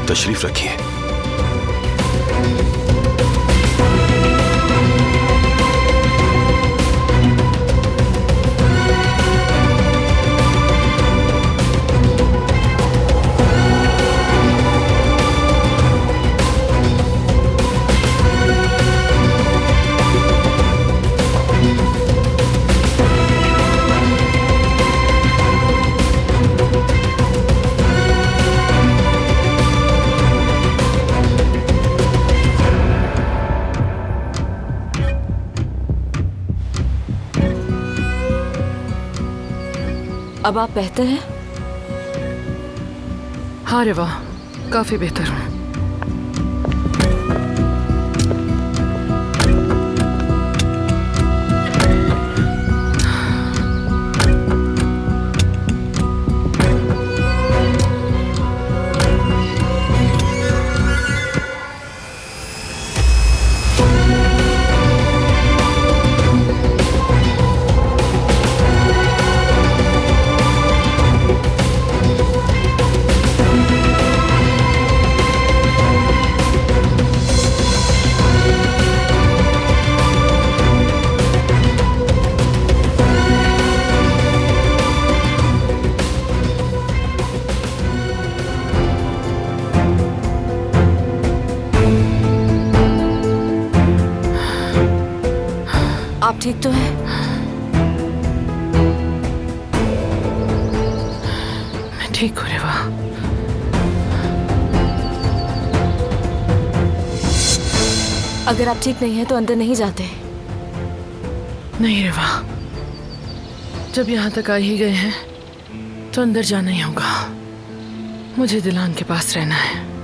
तशरीफ रखिए। अब आप बेहतर हैं? हाँ रे वाह, काफी बेहतर हूँ। आप ठीक तो हैं? मैं ठीक हूँ रे वाह। अगर आप ठीक नहीं हैं तो अंदर नहीं जाते। नहीं रे वाह, जब यहाँ तक आ ही गए हैं तो अंदर जाना ही होगा। मुझे दिलान के पास रहना है।